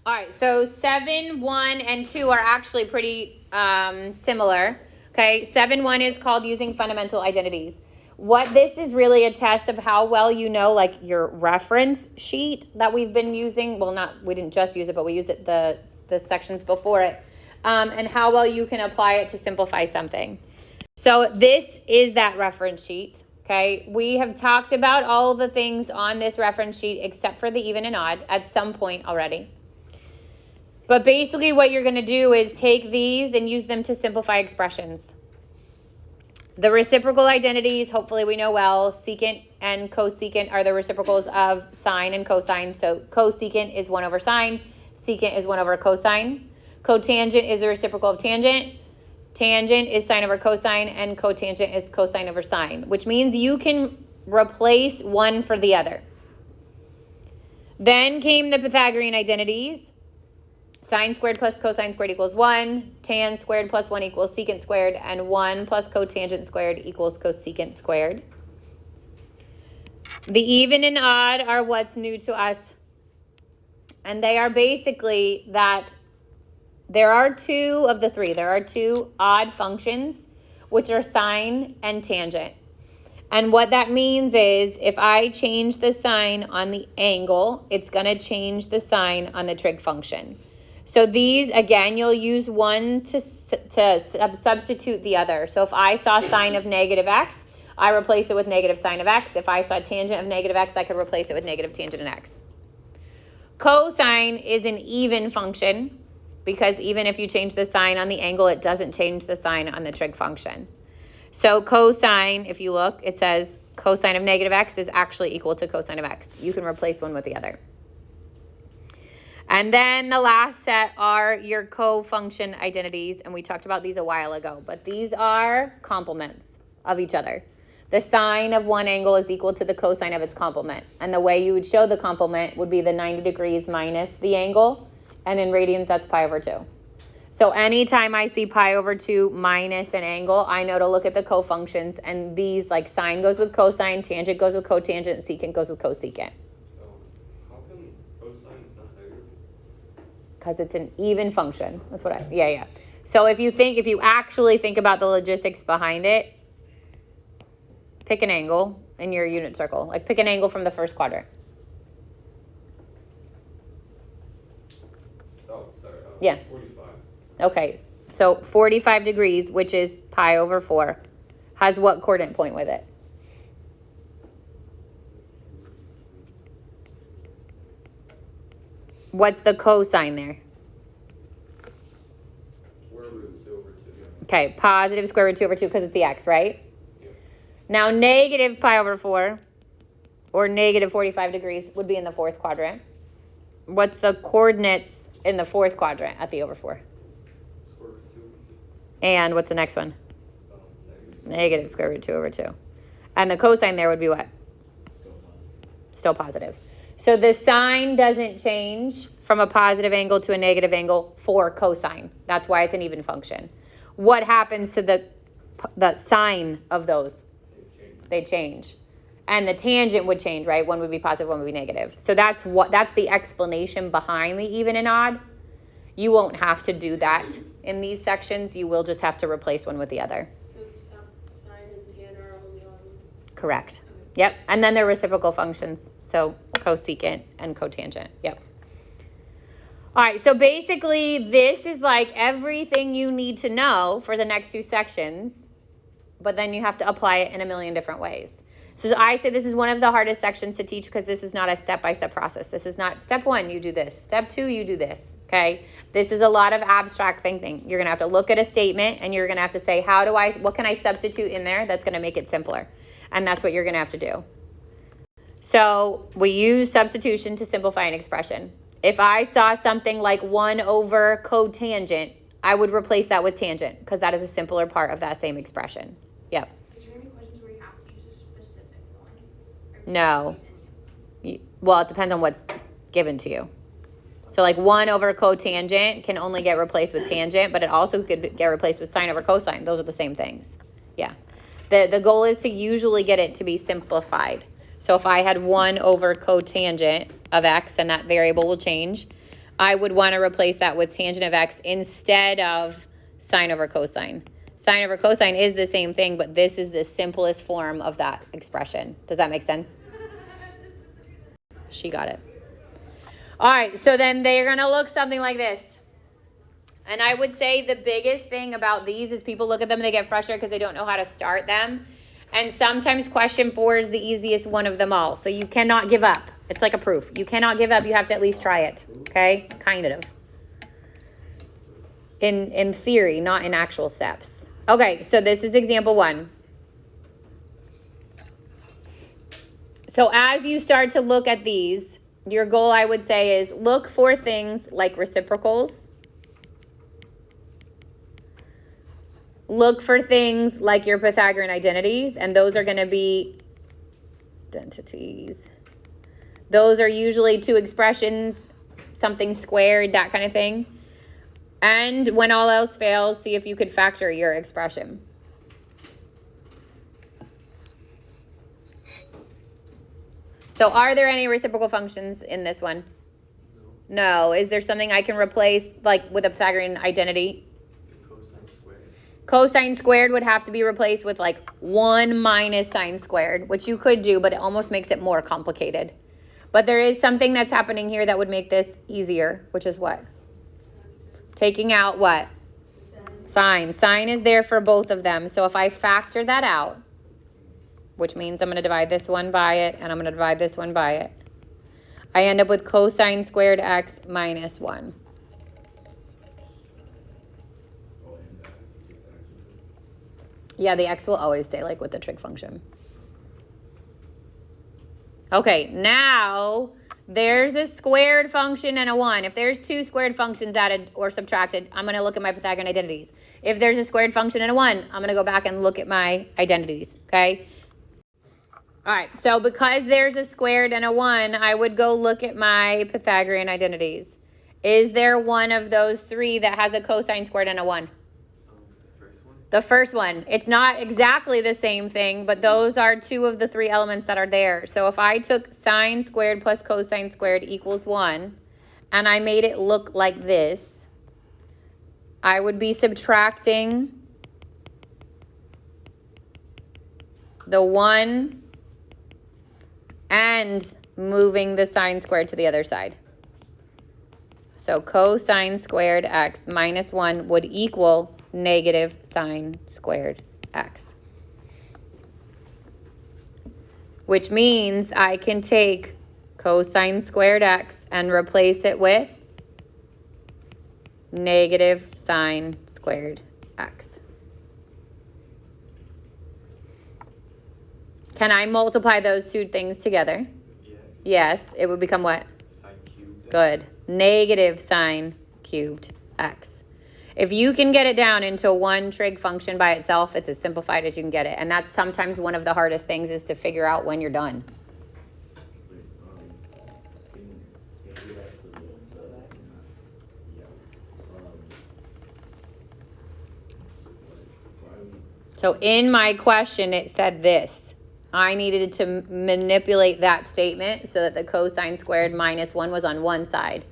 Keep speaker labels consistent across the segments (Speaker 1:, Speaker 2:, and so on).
Speaker 1: All right, so 7, 1, and 2 are actually pretty similar. Okay, 7, 1 is called using fundamental identities. What this is really a test of how well you know, like your reference sheet that we've been using. Well, we didn't just use it, but we used it the sections before it, and how well you can apply it to simplify something. So this is that reference sheet. Okay, we have talked about all the things on this reference sheet except for the even and odd at some point already. But basically what you're going to do is take these and use them to simplify expressions. The reciprocal identities, hopefully we know well, secant and cosecant are the reciprocals of sine and cosine. So cosecant is 1 over sine, secant is 1 over cosine. Cotangent is the reciprocal of tangent. Tangent is sine over cosine, and cotangent is cosine over sine, which means you can replace one for the other. Then came the Pythagorean identities. Sine squared plus cosine squared equals 1. Tan squared plus 1 equals secant squared. And 1 plus cotangent squared equals cosecant squared. The even and odd are what's new to us. And they are basically that there are 2 of the 3. There are 2 odd functions, which are sine and tangent. And what that means is if I change the sign on the angle, it's going to change the sign on the trig function. So these, again, you'll use one to substitute the other. So if I saw sine of negative x, I replace it with negative sine of x. If I saw tangent of negative x, I could replace it with negative tangent of x. Cosine is an even function because even if you change the sign on the angle, it doesn't change the sign on the trig function. So cosine, if you look, it says cosine of negative x is actually equal to cosine of x. You can replace one with the other. And then the last set are your co-function identities, and we talked about these a while ago, but these are complements of each other. The sine of one angle is equal to the cosine of its complement, and the way you would show the complement would be the 90 degrees minus the angle, and in radians, that's pi over 2. So anytime I see pi over 2 minus an angle, I know to look at the co-functions, and these, like sine goes with cosine, tangent goes with cotangent, secant goes with cosecant. Because it's an even function. That's what yeah. So if you actually think about the logistics behind it, pick an angle in your unit circle. Like pick an angle from the first quadrant.
Speaker 2: Oh, sorry.
Speaker 1: Yeah.
Speaker 2: 45.
Speaker 1: Okay, so 45 degrees, which is pi over 4, has what coordinate point with it? What's the cosine there?
Speaker 2: Square root of 2 over 2. Yeah.
Speaker 1: Okay, positive square root 2 over 2 because it's the x, right?
Speaker 2: Yeah.
Speaker 1: Now negative pi over 4 or negative 45 degrees would be in the fourth quadrant. What's the coordinates in the fourth quadrant at the over 4?
Speaker 2: Square root of 2 over 2.
Speaker 1: And what's the next one?
Speaker 2: Negative.
Speaker 1: Negative square root 2 over 2. And the cosine there would be what? Still positive. So the sign doesn't change from a positive angle to a negative angle for cosine. That's why it's an even function. What happens to the sign of those? They change. And the tangent would change, right? One would be positive, one would be negative. So that's the explanation behind the even and odd. You won't have to do that in these sections. You will just have to replace one with the other.
Speaker 3: So sine and tan are only odd ones?
Speaker 1: Correct. Yep. And then they're reciprocal functions. So cosecant and cotangent. Yep. All right. So basically, this is like everything you need to know for the next 2 sections, but then you have to apply it in a million different ways. So I say this is one of the hardest sections to teach because this is not a step-by-step process. This is not step 1, you do this. Step 2, you do this. Okay. This is a lot of abstract thinking. You're going to have to look at a statement and you're going to have to say, what can I substitute in there that's going to make it simpler? And that's what you're going to have to do. So we use substitution to simplify an expression. If I saw something like 1 over cotangent, I would replace that with tangent because that is a simpler part of that same expression. Yep.
Speaker 3: Is there any questions where you have to use a specific one?
Speaker 1: No. Well, it depends on what's given to you. So like 1 over cotangent can only get replaced with tangent, but it also could get replaced with sine over cosine. Those are the same things. Yeah. The goal is to usually get it to be simplified. So if I had 1 over cotangent of x, then that variable will change. I would want to replace that with tangent of x instead of sine over cosine. Sine over cosine is the same thing, but this is the simplest form of that expression. Does that make sense? She got it. All right, so then they're going to look something like this. And I would say the biggest thing about these is people look at them and they get frustrated because they don't know how to start them. And sometimes question 4 is the easiest one of them all. So you cannot give up. It's like a proof. You cannot give up. You have to at least try it. Okay? Kind of. In theory, not in actual steps. Okay, so this is example 1. So as you start to look at these, your goal, I would say, is look for things like reciprocals. Look for things like your Pythagorean identities, and those are going to be identities. Those are usually 2 expressions, something squared, that kind of thing. And when all else fails, see if you could factor your expression. So are there any reciprocal functions in this one? No. Is there something I can replace, like with a Pythagorean identity? Cosine squared would have to be replaced with like 1 minus sine squared, which you could do, but it almost makes it more complicated. But there is something that's happening here that would make this easier, which is what? Taking out what? Sine. Sine is there for both of them. So if I factor that out, which means I'm going to divide this one by it, and I'm going to divide this one by it, I end up with cosine squared x minus 1. Yeah, the x will always stay like with the trig function. Okay, now there's a squared function and a 1. If there's 2 squared functions added or subtracted, I'm going to look at my Pythagorean identities. If there's a squared function and a 1, I'm going to go back and look at my identities, okay? All right, so because there's a squared and a 1, I would go look at my Pythagorean identities. Is there one of those 3 that has a cosine squared and a 1? The first one. It's not exactly the same thing, but those are 2 of the 3 elements that are there. So if I took sine squared plus cosine squared equals 1, and I made it look like this, I would be subtracting the 1 and moving the sine squared to the other side. So cosine squared x minus 1 would equal negative sine squared x. Which means I can take cosine squared x and replace it with negative sine squared x. Can I multiply those 2 things together?
Speaker 2: Yes.
Speaker 1: Yes, it would become what?
Speaker 2: Sine cubed.
Speaker 1: Good. Negative sine cubed x. If you can get it down into one trig function by itself, it's as simplified as you can get it. And that's sometimes one of the hardest things is to figure out when you're done. So in my question, it said this. I needed to manipulate that statement so that the cosine squared minus 1 was on one side.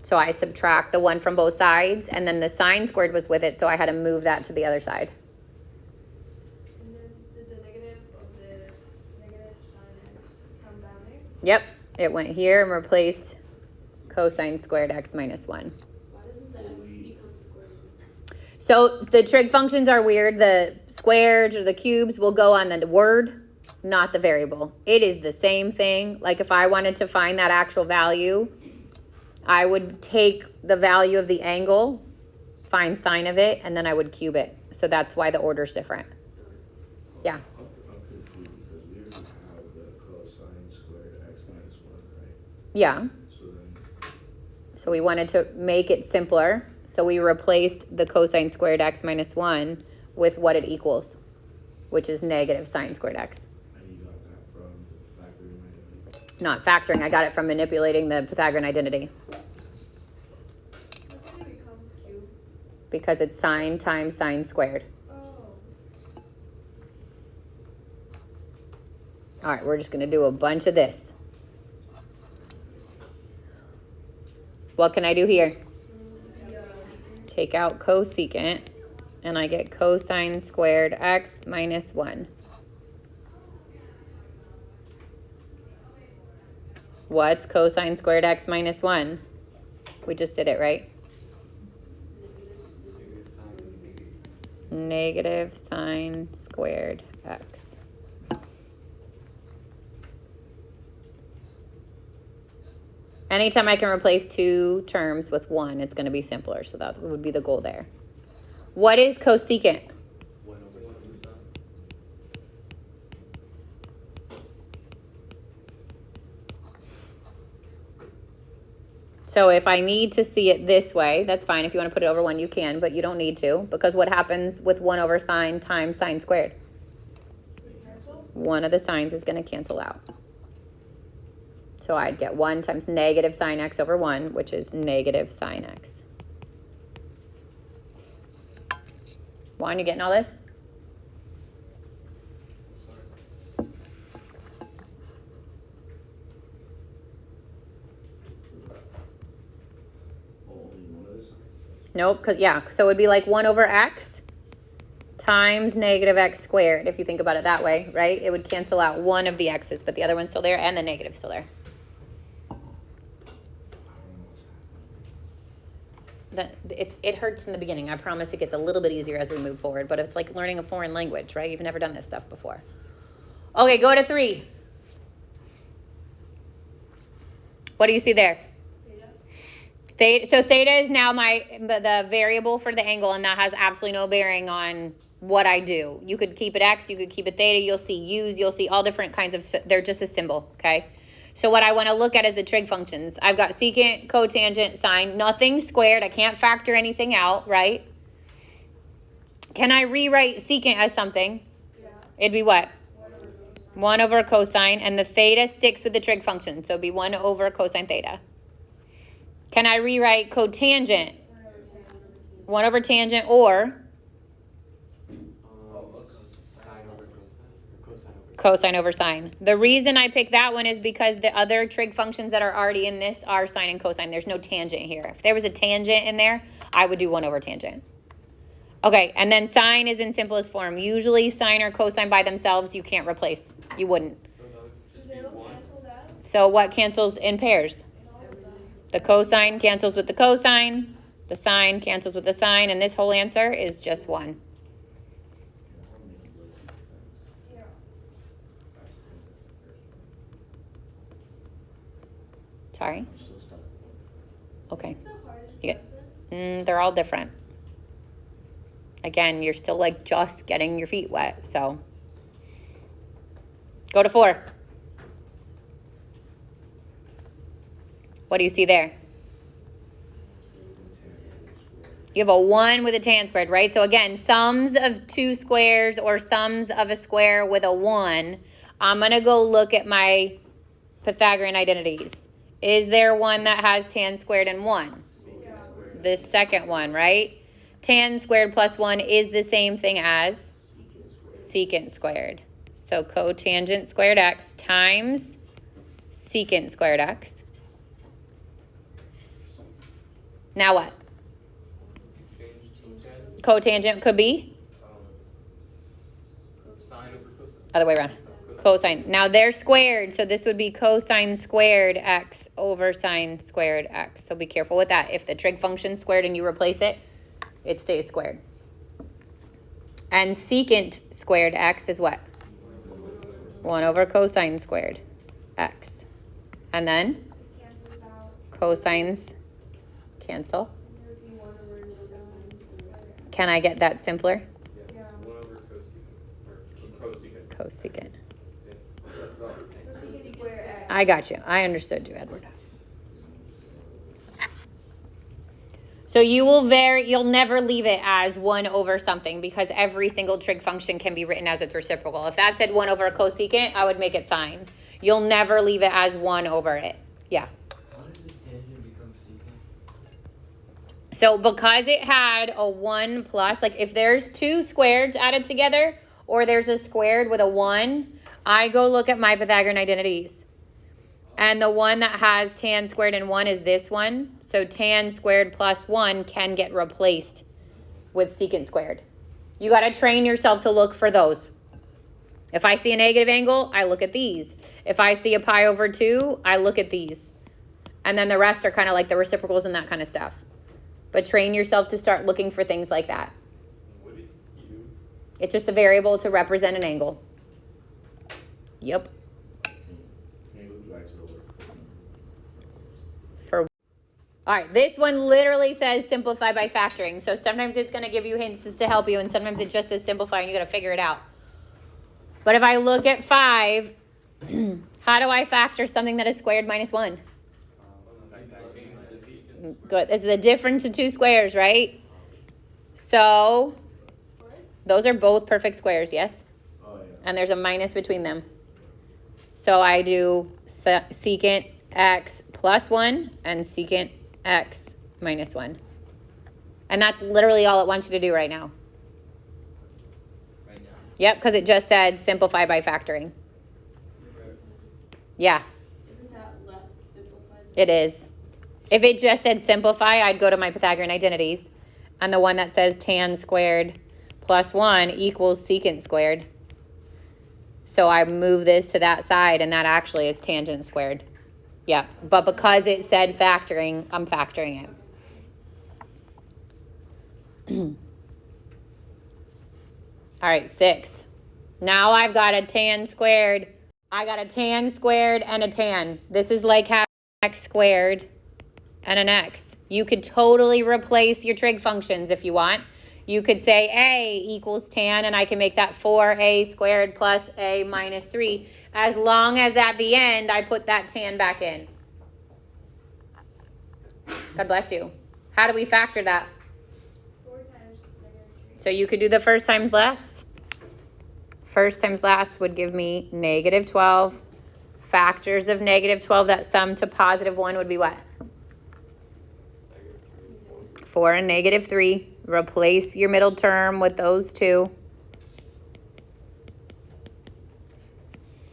Speaker 1: So I subtract the 1 from both sides, and then the sine squared was with it, so I had to move that to the other side.
Speaker 3: And then did the negative of the negative sine x come down there?
Speaker 1: Yep, it went here and replaced cosine squared x minus 1.
Speaker 3: Why doesn't the x become squared?
Speaker 1: So the trig functions are weird. The squares or the cubes will go on the word, not the variable. It is the same thing. Like if I wanted to find that actual value, I would take the value of the angle, find sine of it, and then I would cube it. So that's why the order is different. Yeah.
Speaker 4: I'm confused because we already have the cosine squared x minus 1, right?
Speaker 1: Yeah. So we wanted to make it simpler. So we replaced the cosine squared x minus 1 with what it equals, which is negative sine squared x.
Speaker 4: And you got that from the Pythagorean identity?
Speaker 1: Not factoring, I got it from manipulating the Pythagorean identity.
Speaker 3: How did it become cubed?
Speaker 1: Because it's sine times sine squared.
Speaker 3: Oh.
Speaker 1: All right, we're just going to do a bunch of this. What can I do here? Take out cosecant, and I get cosine squared x minus 1. What's cosine squared x minus 1? We just did it, right? Negative sine squared x. Anytime I can replace two terms with one, it's going to be simpler. So that would be the goal there. What is cosecant?
Speaker 2: 1 over sine.
Speaker 1: So if I need to see it this way, that's fine. If you want to put it over 1, you can, but you don't need to. Because what happens with 1 over sine times sine squared? One of the signs is going to cancel out. So I'd get 1 times negative sine x over 1, which is negative sine x. Juan, you getting all this?
Speaker 4: Only one of the signs.
Speaker 1: Nope, yeah, so it would be like 1 over x times negative x squared, if you think about it that way, right? It would cancel out one of the x's, but the other one's still there, and the negative's still there. It hurts in the beginning. I promise it gets a little bit easier as we move forward, but it's like learning a foreign language, right? You've never done this stuff before. Okay, go to 3. What do you see there? So theta is now the variable for the angle, and that has absolutely no bearing on what I do. You could keep it x, you could keep it theta, you'll see u's, you'll see all different kinds of, they're just a symbol, okay? So what I want to look at is the trig functions. I've got secant, cotangent, sine, nothing squared. I can't factor anything out, right? Can I rewrite secant as something?
Speaker 3: Yeah.
Speaker 1: It'd be what? 1 over cosine, and the theta sticks with the trig function, so it'd be 1 over cosine theta. Can I rewrite cotangent? 1 over tangent, or
Speaker 2: Sine over cosine, or cosine over
Speaker 1: cosine over sine. The reason I picked that one is because the other trig functions that are already in this are sine and cosine. There's no tangent here. If there was a tangent in there, I would do 1 over tangent. Okay, and then sine is in simplest form. Usually sine or cosine by themselves, you can't replace. You wouldn't.
Speaker 2: So that would just
Speaker 3: They
Speaker 2: be
Speaker 3: don't
Speaker 2: 1.
Speaker 3: cancel that?
Speaker 1: So what cancels in pairs? The cosine cancels with the cosine, the sine cancels with the sine, and this whole answer is just 1.
Speaker 3: Yeah.
Speaker 1: Sorry?
Speaker 4: I'm still stuck.
Speaker 1: Okay.
Speaker 3: It's so hard to
Speaker 1: You get-
Speaker 3: discuss it.
Speaker 1: They're all different. Again, you're still like just getting your feet wet, so. Go to 4. What do you see there? You have a 1 with a tan squared, right? So again, sums of 2 squares or sums of a square with a 1. I'm going to go look at my Pythagorean identities. Is there one that has tan squared and 1?
Speaker 3: Yeah.
Speaker 1: This second one, right? Tan squared plus 1 is the same thing as secant squared. So cotangent squared x times secant squared x. Now what?
Speaker 2: Change
Speaker 1: Cotangent could be
Speaker 2: sine over cosine.
Speaker 1: other way around. Cosine. Now they're squared, so this would be cosine squared x over sine squared x. So be careful with that. If the trig function's squared and you replace it, it stays squared. And secant squared x is what? 1 over cosine squared x. And then
Speaker 3: It cancels out.
Speaker 1: cosines cancel.
Speaker 3: And there would be 1 over cosine squared.
Speaker 1: Can I get that simpler?
Speaker 3: Yeah.
Speaker 2: 1 over cosecant, or cosecant.
Speaker 1: Cosecant.
Speaker 3: Cosecant square x.
Speaker 1: I got you. I understood you, Edward. So you'll never leave it as 1 over something because every single trig function can be written as its reciprocal. If that said 1 over cosecant, I would make it sine. You'll never leave it as 1 over it. Yeah.
Speaker 2: How did the tangent become secant?
Speaker 1: So because it had a 1 plus, like if there's 2 squareds added together or there's a squared with a 1, I go look at my Pythagorean identities. And the one that has tan squared and 1 is this one. So tan squared plus 1 can get replaced with secant squared. You got to train yourself to look for those. If I see a negative angle, I look at these. If I see a pi over 2, I look at these. And then the rest are kind of like the reciprocals and that kind of stuff. But train yourself to start looking for things like that.
Speaker 5: What is U?
Speaker 1: It's just a variable to represent an angle. Yep.
Speaker 4: Can you go back to the work?
Speaker 1: For all right, this one literally says simplify by factoring. So sometimes it's going to give you hints as to help you, and sometimes it just says simplify, and you got to figure it out. But if I look at 5, how do I factor something that is squared minus 1? Good. It's the difference of two squares, right? So those are both perfect squares, yes?
Speaker 4: Oh, yeah.
Speaker 1: And there's a minus between them. So I do secant x plus 1 and secant x minus 1. And that's literally all it wants you to do right now.
Speaker 2: Right now.
Speaker 1: Yep, because it just said simplify by factoring. Yeah,
Speaker 3: Isn't that less simplified?
Speaker 1: it is. If it just said simplify, I'd go to my Pythagorean identities. And the one that says tan squared plus 1 equals secant squared. So I move this to that side, and that actually is tangent squared. Yeah, but because it said factoring, I'm factoring it. All right, 6. Now I've got a tan squared. I got a tan squared and a tan. This is like having x squared and an x. You could totally replace your trig functions if you want. You could say a equals tan, and I can make that 4a squared plus a minus 3, as long as at the end I put that tan back in. God bless you. How do we factor that?
Speaker 3: 4 times -3.
Speaker 1: So you could do the first times last. First times last would give me negative 12. Factors of negative 12 that sum to positive 1 would be what? 4 and negative 3. Replace your middle term with those two.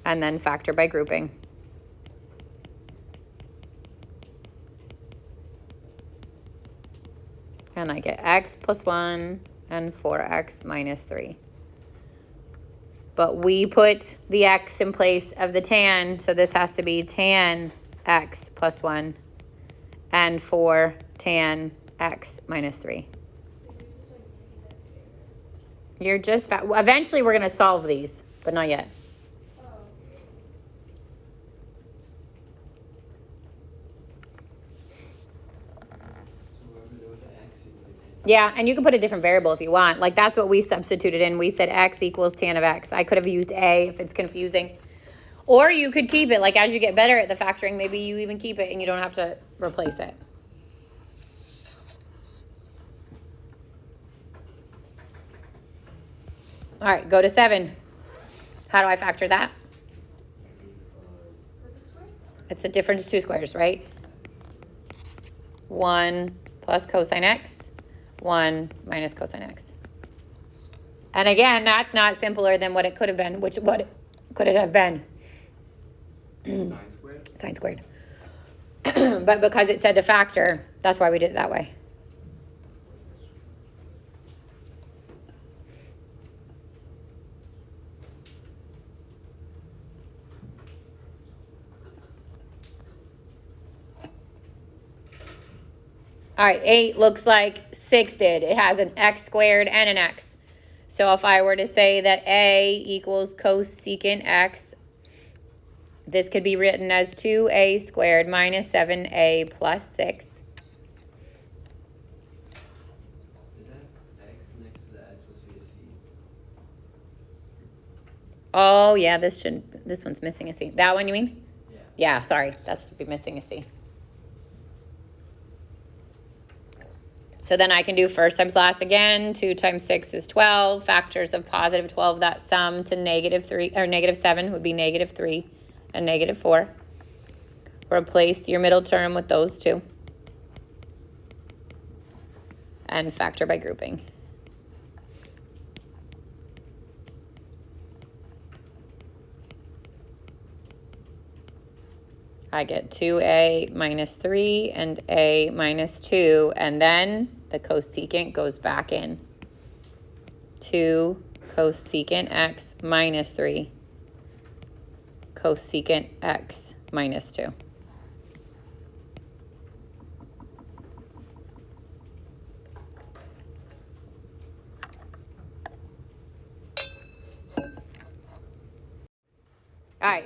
Speaker 1: And then factor by grouping. And I get x plus 1 and 4x minus 3. But we put the x in place of the tan, so this has to be tan x plus 1 and 4 tan x minus 3. You're just, eventually we're going to solve these, but not yet.
Speaker 3: Oh.
Speaker 2: So wherever there was an X, you would have
Speaker 1: Yeah, and you can put a different variable if you want. Like that's what we substituted in. We said x equals tan of x. I could have used a if it's confusing. Or you could keep it. Like as you get better at the factoring, maybe you even keep it and you don't have to replace it. All right, go to 7. How do I factor that?
Speaker 3: Perfect square?
Speaker 1: It's the difference of two squares, right? 1 plus cosine x, 1 minus cosine x. And again, that's not simpler than what it could have been. What could it have been?
Speaker 2: Sine squared?
Speaker 1: Sine squared. But because it said to factor, that's why we did it that way. All right, 8 looks like 6 did. It has an x squared and an x. So if I were to say that a equals cosecant x, this could be written as 2a squared minus 7a plus 6.
Speaker 2: Is that X next to that supposed to be a C?
Speaker 1: Oh, yeah, this one's missing a C. That one you mean?
Speaker 2: Yeah.
Speaker 1: Yeah, sorry, that should be missing a C. So then I can do first times last again. 2 times 6 is 12. Factors of positive 12 that sum to negative 3 or negative 7 would be negative 3 and negative 4. Replace your middle term with those two. And factor by grouping. I get 2a minus 3 and a minus 2, and then the cosecant goes back in. 2 cosecant x minus 3 cosecant x minus 2. All right.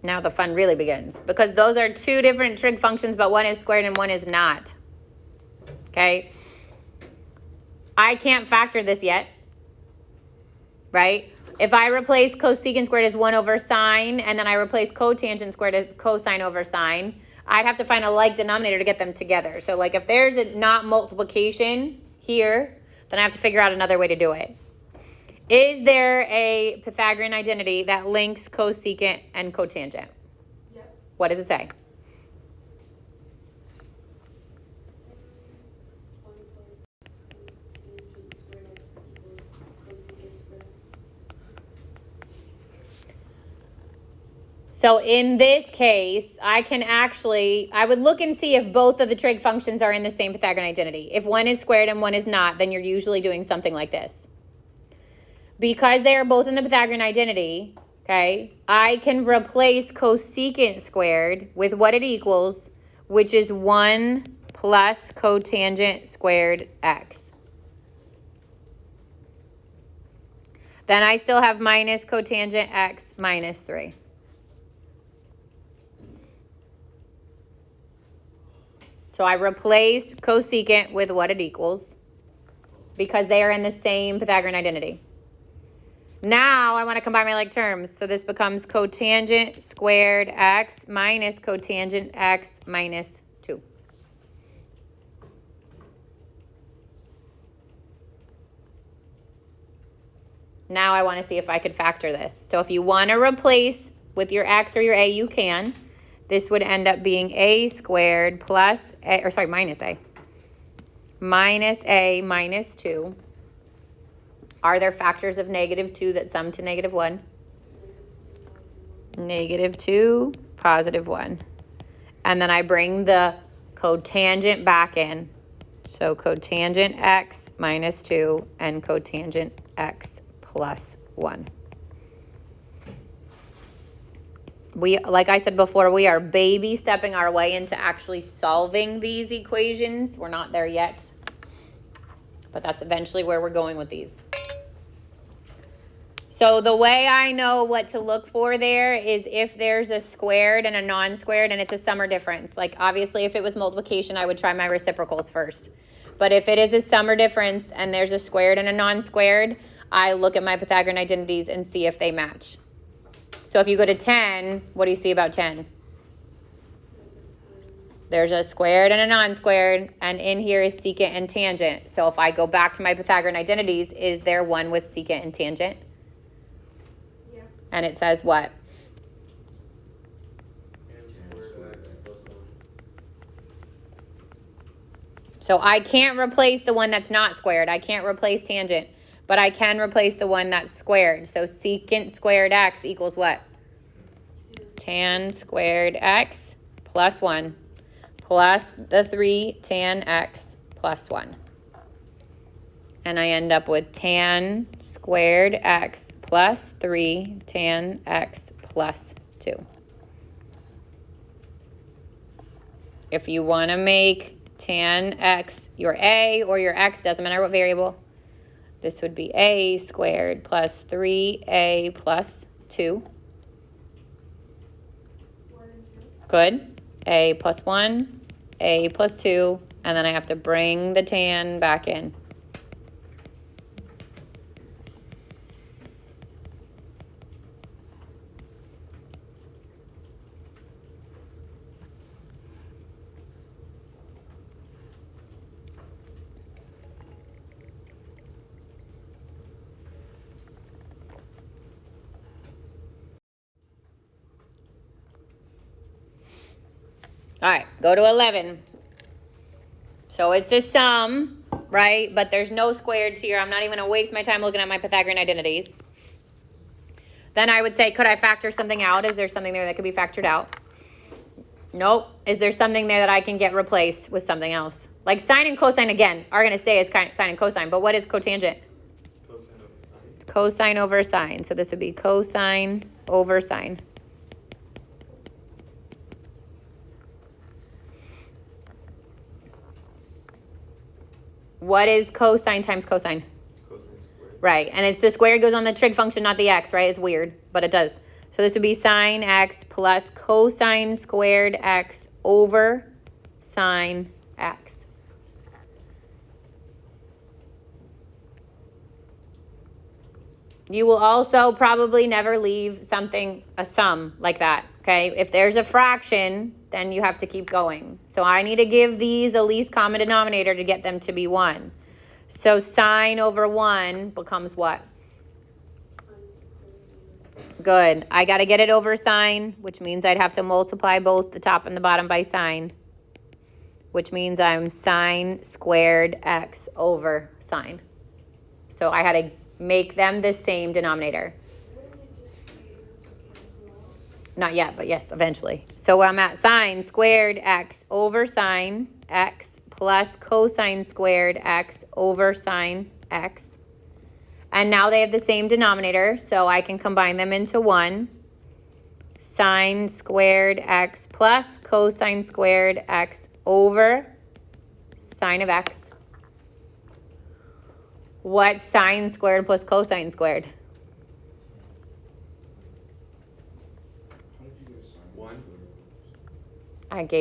Speaker 1: Now the fun really begins, because those are two different trig functions, but one is squared and one is not. Okay? I can't factor this yet, right? If I replace cosecant squared as 1 over sine, and then I replace cotangent squared as cosine over sine, I'd have to find a like denominator to get them together. So like if there's a not multiplication here, then I have to figure out another way to do it. Is there a Pythagorean identity that links cosecant and cotangent?
Speaker 3: Yep.
Speaker 1: What does it say?
Speaker 6: 1 plus cotangent squared x equals cosecant squared x.
Speaker 1: So in this case, I would look and see if both of the trig functions are in the same Pythagorean identity. If one is squared and one is not, then you're usually doing something like this. Because they are both in the Pythagorean identity, okay, I can replace cosecant squared with what it equals, which is 1 plus cotangent squared x. Then I still have minus cotangent x minus 3. So I replace cosecant with what it equals because they are in the same Pythagorean identity. Now I want to combine my like terms. So this becomes cotangent squared x minus cotangent x minus 2. Now I want to see if I could factor this. So if you want to replace with your x or your a, you can. This would end up being a squared plus a, or sorry, minus a. Minus a minus 2. Are there factors of -2 that sum to -1? -2, +1. And then I bring the cotangent back in. So cotangent x minus 2 and cotangent x plus 1. Like I said before, we are baby stepping our way into actually solving these equations. We're not there yet, but that's eventually where we're going with these. So the way I know what to look for there is if there's a squared and a non-squared and it's a sum or difference. Like obviously if it was multiplication, I would try my reciprocals first. But if it is a sum or difference and there's a squared and a non-squared, I look at my Pythagorean identities and see if they match. So if you go to 10, what do you see about 10? There's a squared and a non-squared, and in here is secant and tangent. So if I go back to my Pythagorean identities, is there one with secant and tangent?
Speaker 3: Yeah.
Speaker 1: And it says what? So I can't replace the one that's not squared. I can't replace tangent, but I can replace the one that's squared. So secant squared x equals what? Tan squared x plus 1 plus the 3 tan x plus 1. And I end up with tan squared x plus 3 tan x plus 2. If you want to make tan x your a or your x, doesn't matter what variable, this would be a squared plus 3a plus 2.
Speaker 3: 1 and 2.
Speaker 1: Good. A plus 1, a plus 2, and then I have to bring the tan back in. All right, go to 11. So it's a sum, right? But there's no squareds here. I'm not even going to waste my time looking at my Pythagorean identities. Then I would say, could I factor something out? Is there something there that could be factored out? Nope. Is there something there that I can get replaced with something else? Like sine and cosine, again, are going to stay as sine and cosine. But what is cotangent? Cosine over sine. So this would be cosine over sine. What is cosine times cosine?
Speaker 5: Cosine squared.
Speaker 1: Right, and it's the squared goes on the trig function, not the x, right? It's weird, but it does. So this would be sine x plus cosine squared x over sine x. You will also probably never leave something, a sum like that, okay? If there's a fraction, then you have to keep going. So I need to give these a least common denominator to get them to be 1. So sine over 1 becomes what? Good. I got to get it over sine, which means I'd have to multiply both the top and the bottom by sine, which means I'm sine squared x over sine. So I had to make them the same denominator. Not yet, but yes, eventually. So I'm at sine squared x over sine x plus cosine squared x over sine x. And now they have the same denominator, so I can combine them into 1. Sine squared x plus cosine squared x over sine of x. What's sine squared plus cosine squared?
Speaker 4: How did you get sine?
Speaker 5: 1.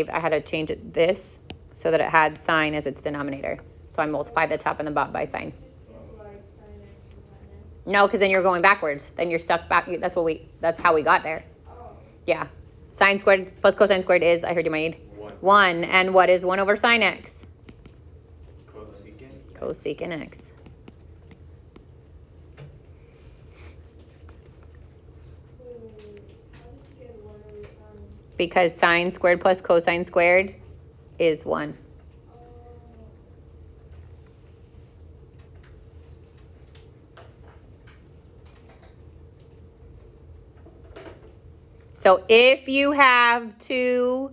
Speaker 1: I had to change it this so that it had sine as its denominator. So I multiplied the top and the bottom by sine.
Speaker 3: It's like sin x and sin x.
Speaker 1: No, because then you're going backwards. Then you're stuck back. That's how we got there.
Speaker 3: Oh.
Speaker 1: Yeah. Sine squared plus cosine squared is, I heard you made,
Speaker 5: 1.
Speaker 1: 1. And what is 1 over sine x?
Speaker 5: Cosecant.
Speaker 1: Cosecant x.
Speaker 3: Wait. How did you get 1 over sin?
Speaker 1: Because sine squared plus cosine squared is 1.
Speaker 3: Oh.
Speaker 1: So if you have two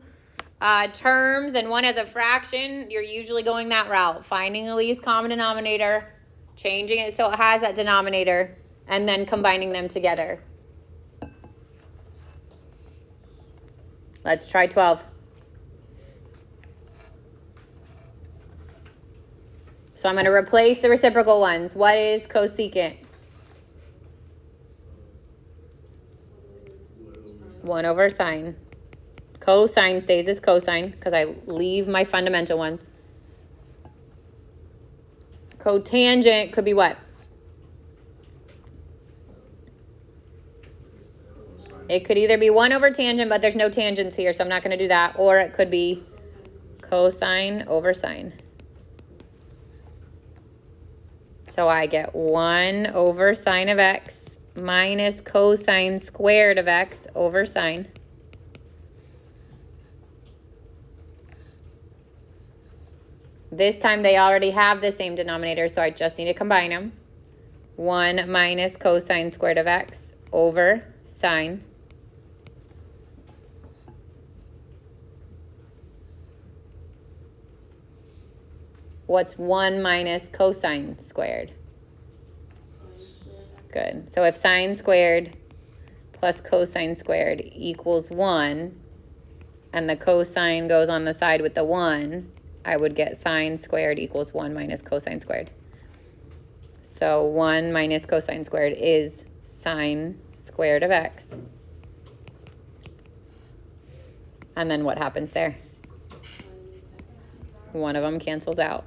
Speaker 1: terms and one as a fraction, you're usually going that route. Finding the least common denominator, changing it so it has that denominator, and then combining them together. Let's try 12. So I'm going to replace the reciprocal ones. What is cosecant? 1 over sine. Cosine stays as cosine because I leave my fundamental ones. Cotangent could be what? It could either be 1 over tangent, but there's no tangents here, so I'm not going to do that. Or it could be cosine over sine. So I get 1 over sine of x minus cosine squared of x over sine. This time they already have the same denominator, so I just need to combine them. 1 minus cosine squared of x over sine. What's 1 minus cosine squared? Good. So if sine squared plus cosine squared equals 1, and the cosine goes on the side with the 1, I would get sine squared equals 1 minus cosine squared. So 1 minus cosine squared is sine squared of x. And then what happens there? One of them cancels out.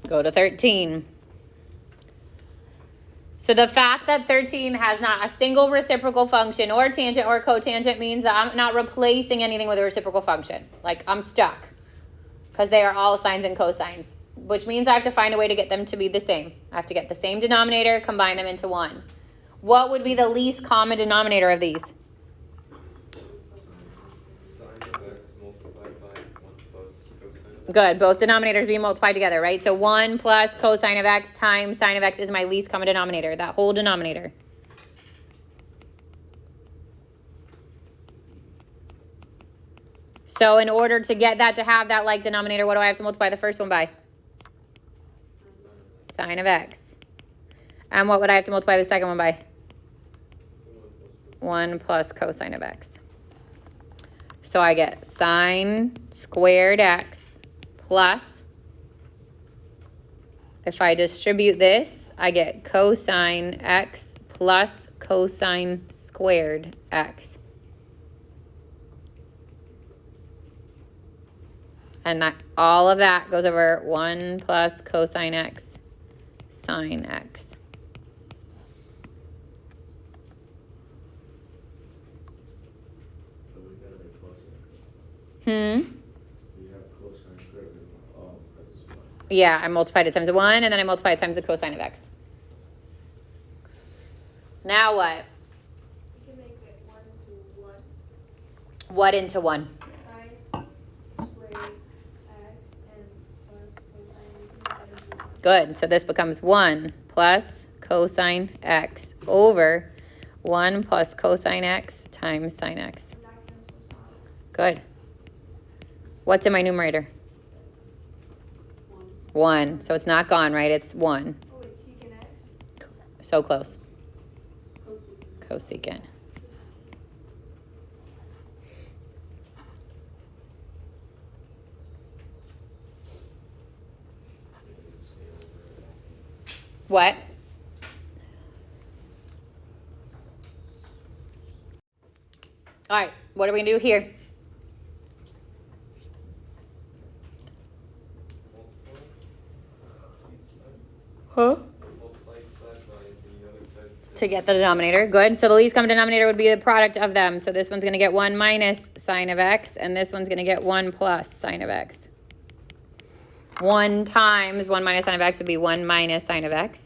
Speaker 1: Go to 13. So the fact that 13 has not a single reciprocal function or tangent or cotangent means that I'm not replacing anything with a reciprocal function. Like I'm stuck. because they are all sines and cosines, which means I have to find a way to get them to be the same. I have to get the same denominator, combine them into 1. What would be the least common denominator of these?
Speaker 5: Sine of x multiplied by 1 plus cosine of x.
Speaker 1: Good. Both denominators being multiplied together, right? So 1 plus cosine of x times sine of x is my least common denominator, that whole denominator. So in order to get that to have that like denominator, what do I have to multiply the first one by? Sine of x. And what would I have to multiply the second one by? 1 plus cosine of x. So I get sine squared x plus, if I distribute this, I get cosine x plus cosine squared x. And all of that goes over 1 plus cosine x sine x.
Speaker 4: So we gotta make cosine. We have cosine squared, we want all because it's 1.
Speaker 1: Yeah, I multiplied it times 1, and then I multiplied it times the cosine of x. Now what?
Speaker 3: You can make it 1 to 1.
Speaker 1: What into 1?
Speaker 3: Sine squared x and plus cosine. You can make that into 1.
Speaker 1: Good. So this becomes 1 plus cosine x over 1 plus cosine x times sine x.
Speaker 3: And that cancels out.
Speaker 1: Good. What's in my numerator? 1. So it's not gone, right? It's 1.
Speaker 3: Oh wait, secant x.
Speaker 1: So close.
Speaker 6: Cosecant.
Speaker 1: Cosecant. What? All right, what are we gonna do here? Huh?
Speaker 5: Multiply each side by the other side.
Speaker 1: To get the denominator. Good. So the least common denominator would be the product of them. So this one's going to get 1 minus sine of x, and this one's going to get 1 plus sine of x. 1 times 1 minus sine of x would be 1 minus sine of x.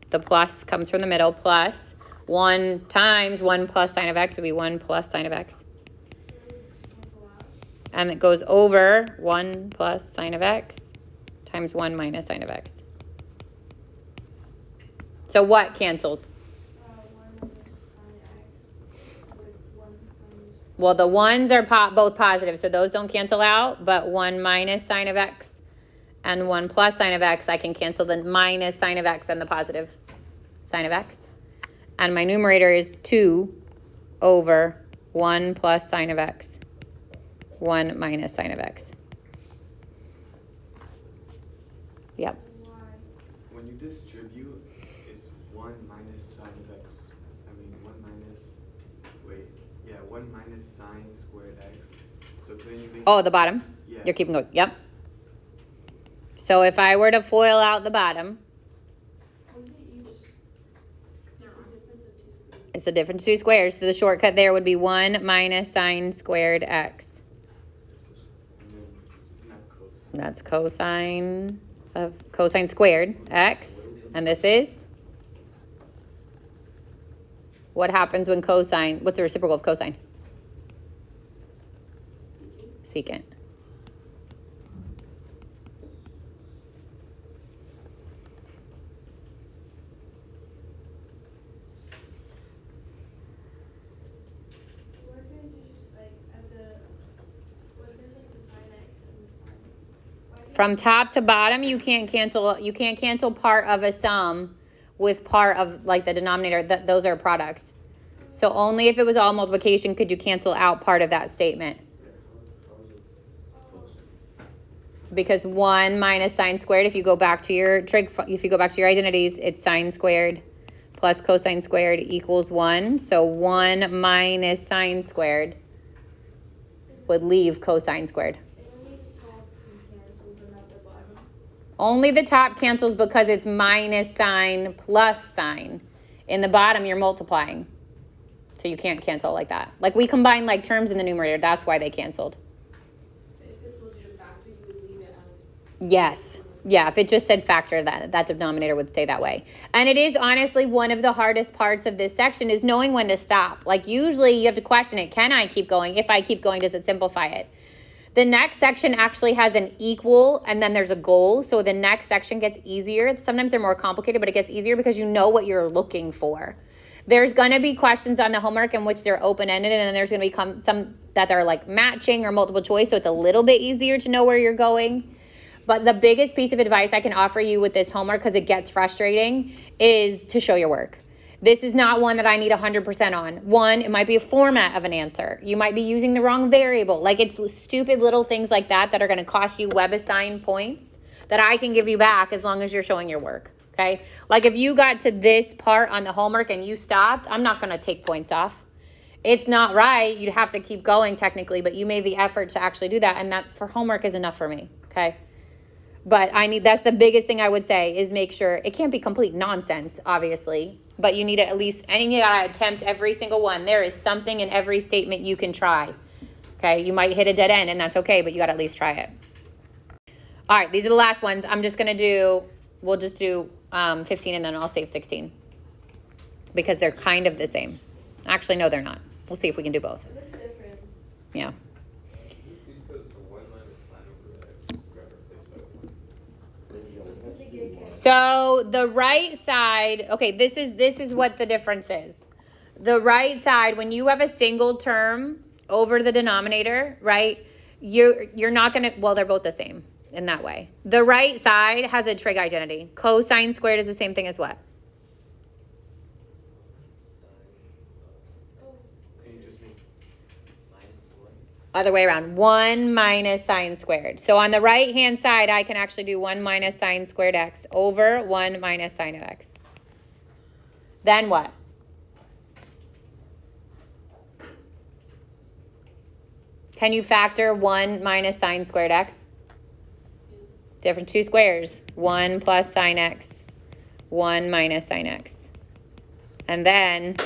Speaker 1: The plus comes from the middle, plus 1 times 1 plus sine of x would be 1 plus sine of x.
Speaker 3: Cancel out.
Speaker 1: And it goes over 1 plus sine of x times 1 minus sine of x. So what cancels?
Speaker 3: 1 minus sine x with 1 minus.
Speaker 1: Well, the ones are both positive, so those don't cancel out, but 1 minus sine of x and 1 plus sine of x, I can cancel the minus sine of x and the positive sine of x. And my numerator is 2 over 1 plus sine of x, 1 minus sine of x. Yep.
Speaker 3: Why?
Speaker 7: When you distribute, it's 1 minus sine of x. I mean, 1 minus, wait, yeah, 1 minus sine squared x. So couldn't you make,
Speaker 1: Oh, the bottom?
Speaker 7: yeah,
Speaker 1: You're keeping going. Yep. So if I were to FOIL out the bottom,
Speaker 6: Wouldn't you just, it's the difference of 2 squared.
Speaker 1: it's the difference of 2 squares. So the shortcut there would be 1 minus sine squared x.
Speaker 7: and then isn't that cosine?
Speaker 1: That's cosine of cosine squared x. And this is? What happens when cosine, what's the reciprocal of cosine?
Speaker 6: Secant.
Speaker 1: Secant.
Speaker 3: Why couldn't you just like at the what there's like the sine x and the sine. Why can't
Speaker 1: From top to bottom, you can't cancel part of a sum with part of like the denominator. Those are products. So only if it was all multiplication could you cancel out part of that statement.
Speaker 4: Yeah, how is it close?
Speaker 1: Because 1 minus sine squared, if you go back to your if you go back to your identities, it's sine squared plus cosine squared equals 1. So 1 minus sine squared would leave cosine squared.
Speaker 3: only the top can cancel but not the bottom?
Speaker 1: Only the top cancels because it's minus sine plus sine. In the bottom, you're multiplying. So you can't cancel like that. Like we combine like terms in the numerator. That's why they canceled.
Speaker 6: If it told you to factor, you would leave
Speaker 1: Yes. Yeah, if it just said factor, that denominator would stay that way. And it is honestly one of the hardest parts of this section is knowing when to stop. Like usually you have to question it. Can I keep going? If I keep going, does it simplify it? The next section actually has an equal and then there's a goal. So the next section gets easier. Sometimes they're more complicated, but it gets easier because you know what you're looking for. There's going to be questions on the homework in which they're open-ended, and then there's going to be some that are like matching or multiple choice. So it's a little bit easier to know where you're going. But the biggest piece of advice I can offer you with this homework, because it gets frustrating, is to show your work. This is not one that I need 100% on. One, it might be a format of an answer. You might be using the wrong variable. Like it's stupid little things like that that are going to cost you web assigned points that I can give you back as long as you're showing your work. Okay? Like if you got to this part on the homework and you stopped, I'm not going to take points off. It's not right. You'd have to keep going technically, but you made the effort to actually do that. And that for homework is enough for me. Okay? But that's the biggest thing I would say is make sure, it can't be complete nonsense, obviously, but you need to at least, and you gotta attempt every single one. There is something in every statement you can try. Okay, you might hit a dead end and that's okay, but you gotta at least try it. All right, these are the last ones. I'm just gonna we'll just do 15 and then I'll save 16 because they're kind of the same. Actually, no, they're not. We'll see if we can do both.
Speaker 3: It looks different.
Speaker 1: Yeah.
Speaker 5: Because the 1 minus sine over x got replaced by 1.
Speaker 1: So the right side, okay, this is what the difference is. The right side, when you have a single term over the denominator, right, you're not going to, well, they're both the same in that way. The right side has a trig identity. Cosine squared is the same thing as what?
Speaker 7: Can you just make
Speaker 1: Other way around, 1 minus sine squared. So on the right-hand side, I can actually do 1 minus sine squared x over 1 minus sine of x. Then what? Can you factor 1 minus sine squared x? Different two squares. 1 plus sine x, 1 minus sine x. And then,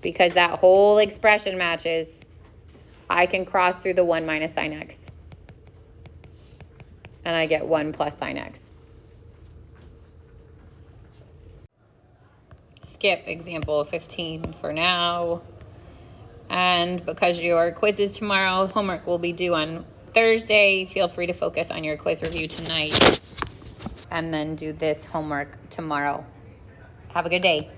Speaker 1: because that whole expression matches, I can cross through the 1 minus sine x. And I get 1 plus sine x. Skip example 15 for now. And because your quiz is tomorrow, homework will be due on Thursday. Feel free to focus on your quiz review tonight and then do this homework tomorrow. Have a good day.